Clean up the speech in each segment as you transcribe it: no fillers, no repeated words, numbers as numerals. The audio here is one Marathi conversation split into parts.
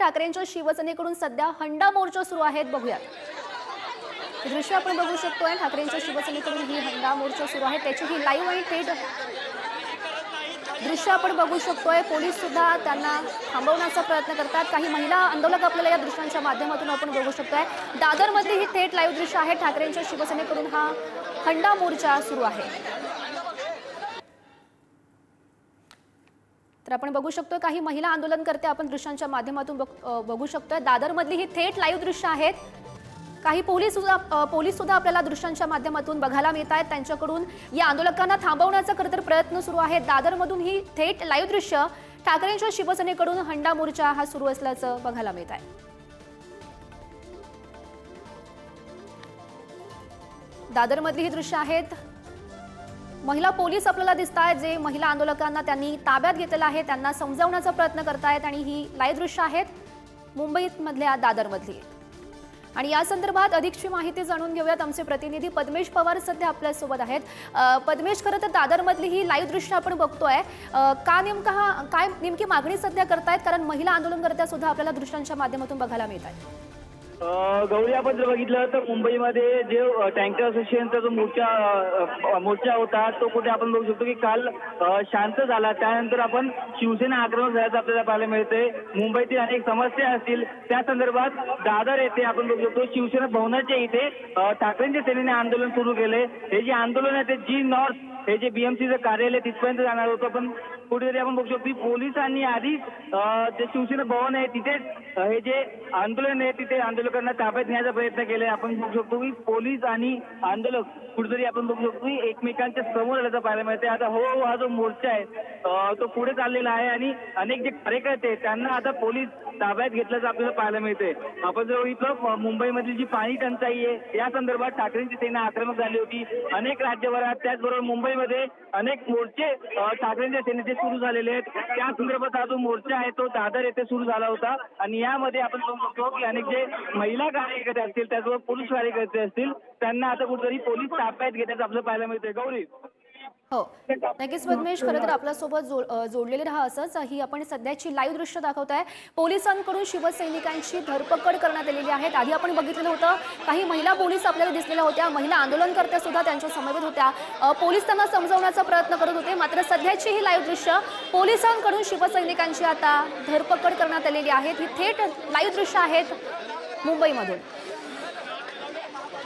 ठाकरेंच्या शिवसेनेकडून सध्या हंडा मोर्चा सुरू आहेत, बघूयात। हे दृश्य आपण बघू शकतोय, ठाकरेंच्या शिवसेनेकडून ही हंडा मोर्चा सुरू आहे, त्याची ही लाईव्ह आणि थेट दृश्य आपण बघू शकतोय। पोलीस सुद्धा त्यांना थांबवण्याचा प्रयत्न करतात। काही महिला आंदोलक आपल्याला या दृश्यांच्या माध्यमातून आपण बघू शकतोय। दादरमध्ये ही थेट लाईव्ह दृश्य आहे, ठाकरेंच्या शिवसेनेकडून हा हंडा मोर्चा सुरू आहे। तर आपण बघू शकतोय काही महिला आंदोलनकर्ते आपण दृश्यांच्या माध्यमातून बघू शकतोय। दादरमधली ही थेट लाईव्ह दृश्य आहेत। काही पोलीस सुद्धा आपल्याला दृश्यांच्या माध्यमातून बघायला मिळत आहेत। त्यांच्याकडून या आंदोलकांना थांबवण्याचा खरंतर प्रयत्न सुरू आहे। दादरमधून ही थेट लाईव्ह दृश्य ठाकरेंच्या शिवसेनेकडून हंडा मोर्चा हा सुरू असल्याचं बघायला मिळत आहे। दादरमधली ही दृश्य आहेत। महिला पोलीस आपल्याला दिसत आहेत, जे महिला आंदोलकांना त्यांनी ताब्यात घेतलेलं आहे, त्यांना समजावण्याचा प्रयत्न करतायत आणि ही लाईव्ह दृश्य आहेत मुंबईत मधल्या दादरमधली। आणि या संदर्भात अधिकची माहिती जाणून घेऊयात। आमचे प्रतिनिधी पद्मेश पवार सध्या आपल्या सोबत आहेत। पद्मेश, खरं तर दादरमधली ही लाईव्ह दृश्य आपण बघतोय, काय नेमकी मागणी सध्या करतायत? कारण महिला आंदोलनकर्त्या सुद्धा आपल्याला दृश्यांच्या माध्यमातून बघायला मिळत आहेत। गौरी, आपण जर बघितलं तर मुंबईमध्ये जे टँकर असोसिएशनचा जो मोर्चा होता तो कुठे आपण बघू शकतो की काल शांत झाला। त्यानंतर आपण शिवसेना आक्रमक झाल्याचं आपल्याला पाहायला मिळतंय। मुंबईतील अनेक समस्या असतील त्या संदर्भात दादर येथे आपण बघू शकतो शिवसेना भवनाच्या इथे ठाकरेंच्या सेनेने आंदोलन सुरू केले। हे जे आंदोलन आहे ते जी नॉर्थ हे जे बीएमसीचं कार्यालय तिथपर्यंत जाणार होतं, पण कुठेतरी आपण बघू शकतो की पोलिसांनी आधी जे शिवसेना भवन आहे तिथेच हे जे आंदोलन आहे तिथे आंदोलकांना ताब्यात घेण्याचा प्रयत्न केलाय। आपण बघू शकतो की पोलीस आणि आंदोलक कुठेतरी आपण बघू शकतो की एकमेकांच्या समोर आल्याचं पाहायला मिळते। आता हो हा जो मोर्चा आहे तो पुढे चाललेला आहे आणि अनेक जे कार्यकर्ते आहेत त्यांना आता पोलीस ताब्यात घेतल्याचं आपल्याला पाहायला मिळते। आपण जर बघितलं मुंबईमधली जी पाणी टंचाई आहे या संदर्भात ठाकरेंची सेना आक्रमक झाली होती अनेक राज्यभरात, त्याचबरोबर मुंबईमध्ये अनेक मोर्चे ठाकरेंच्या सेनेचे सुरू झालेले आहेत। त्या संदर्भात हा जो मोर्चा आहे तो दादर येथे सुरू झाला होता आणि यामध्ये आपण बघू शकतो की अनेक जे महिला कार्यकर्ते असतील त्याचबरोबर पुरुष कार्यकर्ते असतील त्यांना आता कुठेतरी पोलीस ताब्यात घेण्याचं आपल्याला पाहायला मिळतंय। गौरी, हो नक्कीच पद्मेश, खरं तर आपल्यासोबत जोडलेले राहा। असंच ही आपण सध्याची लाईव्ह दृश्य दाखवताय। पोलिसांकडून शिवसैनिकांची धरपकड करण्यात आलेली आहे। आधी आपण बघितलेलं होतं काही महिला पोलीस आपल्याला दिसलेल्या होत्या, महिला आंदोलनकर्त्या सुद्धा त्यांच्या समवेत होत्या। पोलीस त्यांना समजावण्याचा प्रयत्न करत होते, मात्र सध्याची ही लाईव्ह दृश्य पोलिसांकडून शिवसैनिकांची आता धरपकड करण्यात आलेली आहे। ही थेट लाईव्ह दृश्य आहेत मुंबईमधून।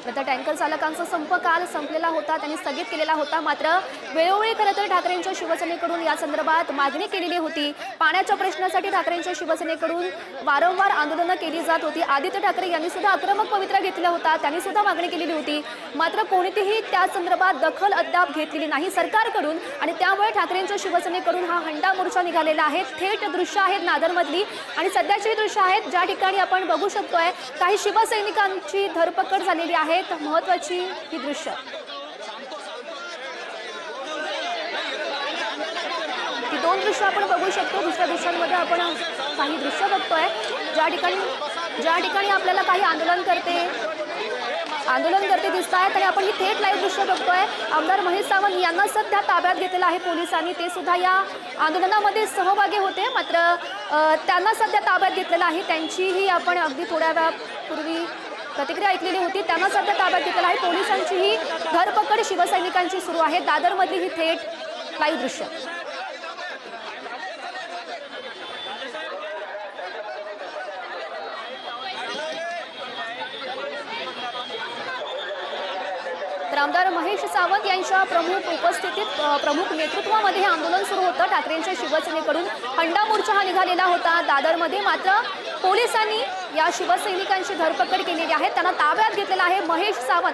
तर टँकर चालकांचा संप काल संपलेला होता, त्यांनी स्थगित केलेला होता, मात्र वेळोवेळी खरं तर ठाकरेंच्या शिवसेनेकडून या संदर्भात मागणी केलेली होती। पाण्याच्या प्रश्नासाठी ठाकरेंच्या शिवसेनेकडून वारंवार आंदोलनं केली जात होती। आदित्य ठाकरे यांनी सुद्धा आक्रमक पवित्रा घेतला होता, त्यांनी सुद्धा मागणी केलेली होती, मात्र कोणतीही त्या संदर्भात दखल अद्याप घेतलेली नाही सरकारकडून आणि त्यामुळे ठाकरेंच्या शिवसेनेकडून हा हंडा मोर्चा निघालेला आहे। थेट दृश्य आहेत दादरमधली आणि सध्याची दृश्य आहेत ज्या ठिकाणी आपण बघू शकतोय काही शिवसैनिकांची धरपकड झालेली आहे। महत्वाची ही दृश्य, ही दोन दृश्य आपण बघू शकतो। दुसऱ्या दृश्यांमध्ये आपण काही दृश्य बघतोय ज्या ठिकाणी आपल्याला काही आंदोलनकर्ते दिसत आहेत आणि आपण ही थेट लाईव्ह दृश्य बघतोय। आमदार महेश सावंत यांना सध्या ताब्यात घेतलेलं आहे पोलिसांनी, ते सुद्धा या आंदोलनामध्ये सहभागी होते, मात्र त्यांना सध्या ताब्यात घेतलेलं आहे। त्यांचीही आपण अगदी थोड्या वेळापूर्वी प्रतिक्रिया ऐकलेली होती, त्यांना सध्या ताब्यात घेतलेलं आहे। पोलिसांची ही धरपकड शिवसैनिकांची सुरू आहे। दादरमधली ही थेट लाईव्ह दृश्य। तर आमदार महेश सावंत यांच्या प्रमुख नेतृत्वामध्ये हे आंदोलन सुरू होतं। ठाकरेंच्या शिवसेनेकडून हंडा मोर्चा हा निघालेला होता दादरमध्ये, मात्र पोलिसांनी या शिवसैनिकांची धरपकड केलेली आहे, त्यांना ताब्यात घेतलेला आहे।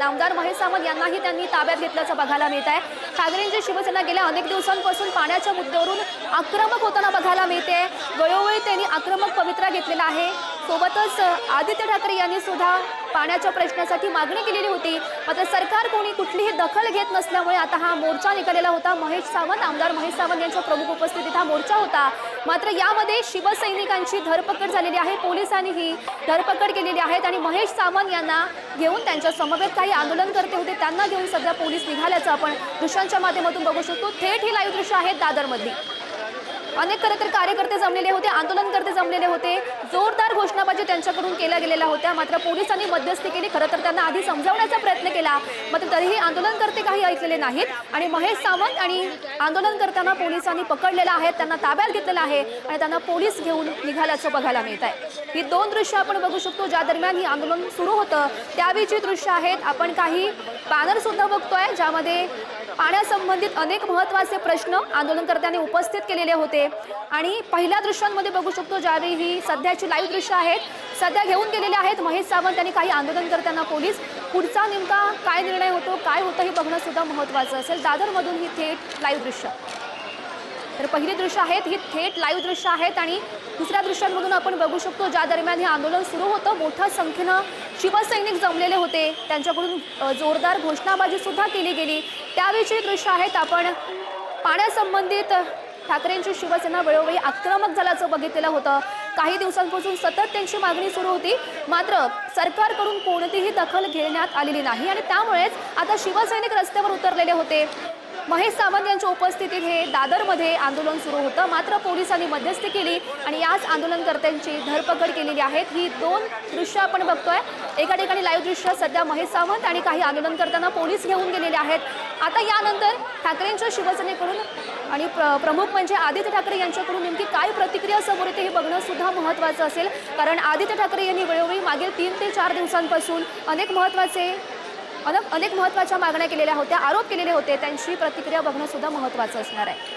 आमदार महेश सावंत यांनाही त्यांनी ताब्यात घेतल्याचं बघायला मिळत आहे। ठाकरेंची शिवसेना गेल्या अनेक दिवसांपासून पाण्याच्या मुद्द्यावरून आक्रमक होताना बघायला मिळते। वेळोवेळी त्यांनी आक्रमक पवित्रा घेतलेला आहे। सोबतच आदित्य ठाकरे यांनी सुद्धा पाण्याच्या प्रश्नासाठी मागणी केलेली होती, मात्र सरकार कुठलीही दखल घेत नसल्यामुळे आता हा मोर्चा निघालेला होता। आमदार महेश सावंत यांच्या प्रमुख उपस्थितीत हा मोर्चा होता, मात्र यामध्ये शिवसैनिकांची धरपकड झालेली आहे। पोलिसांनी ही धरपकड केलेली आहे आणि महेश सावंत यांना घेऊन त्यांच्या समवेत काही आंदोलनकर्ते होते त्यांना घेऊन सध्या पोलीस निघाल्याचं आपण दृश्यांच्या माध्यमातून बघू शकतो। थेट ही लाईव्ह दृश्य आहेत दादरमधली। अनेक खरं तर कार्यकर्ते जमलेले होते, आंदोलनकर्ते जमलेले होते, जोरदार घोषणाबाजी त्यांच्याकडून केल्या गेलेल्या होत्या. मात्र पोलिसांनी मध्यस्थी केली. खरं तर त्यांना आधी समजावण्याचा प्रयत्न केला, मात्र तरीही आंदोलनकर्ते काही ऐकलेले नाहीत आणि महेश सावंत आणि आंदोलनकर्त्यांना पोलिसांनी पकडलेलं आहे, त्यांना ताब्यात घेतलेलं आहे आणि त्यांना पोलीस घेऊन निघाल्याचं बघायला मिळत आहे. ही दोन दृश्य आपण बघू शकतो. ज्या दरम्यान ही आंदोलन सुरू होतं त्यावेळीची दृश्य आहेत. आपण काही बॅनर सुद्धा बघतोय ज्यामध्ये पाण्यासंबंधित अनेक महत्त्वाचे प्रश्न आंदोलनकर्त्यांनी उपस्थित केलेले होते आणि पहिल्या दृश्यांमध्ये बघू शकतो ज्यावेळी ही सध्याची लाईव्ह दृश्य आहेत. सध्या घेऊन गेलेले आहेत महेश सावंत आणि काही आंदोलनकर्त्यांना पोलीस. पुढचा नेमका काय निर्णय होतो, काय होतं हे बघणं सुद्धा महत्त्वाचं असेल. दादरमधून ही थेट लाईव्ह दृश्य. तर पहिली दृश्य आहेत ही थेट लाईव्ह दृश्य आहेत आणि दुसऱ्या दृश्यांमधून आपण बघू शकतो ज्या दरम्यान हे आंदोलन सुरू होतं मोठ्या संख्येनं शिवसैनिक जमलेले होते, त्यांच्याकडून जोरदार घोषणाबाजी सुद्धा केली गेली. त्यावेळीची दृश्य आहेत. आपण पाण्यासंबंधित ठाकरेंची शिवसेना वेळोवेळी आक्रमक झाल्याचं बघितलेलं होतं. काही दिवसांपासून सतत त्यांची मागणी सुरू होती, मात्र सरकारकडून कोणतीही दखल घेण्यात आलेली नाही आणि त्यामुळेच आता शिवसैनिक रस्त्यावर उतरलेले होते. महेश सावंत यांच्या उपस्थितीत हे दादरमध्ये आंदोलन सुरू होतं, मात्र पोलिसांनी मध्यस्थी केली आणि याच आंदोलनकर्त्यांची धरपकड केलेली आहे. ही दोन दृश्य आपण बघतोय. एका ठिकाणी लाईव्ह दृश्य सध्या महेश सावंत आणि काही आंदोलनकर्त्यांना पोलीस घेऊन गेलेले आहेत. आता यानंतर ठाकरेंच्या शिवसेनेकडून आणि प्रमुख म्हणजे आदित्य ठाकरे यांच्याकडून नेमकी काय प्रतिक्रिया समोर येते हे बघणं सुद्धा महत्त्वाचं असेल, कारण आदित्य ठाकरे यांनी वेळोवेळी मागील 3 ते 4 दिवसांपासून अनेक महत्त्वाच्या मागण्या केलेल्या होत्या, आरोप केलेले होते. त्यांची प्रतिक्रिया बघणं सुद्धा महत्त्वाचं असणार आहे.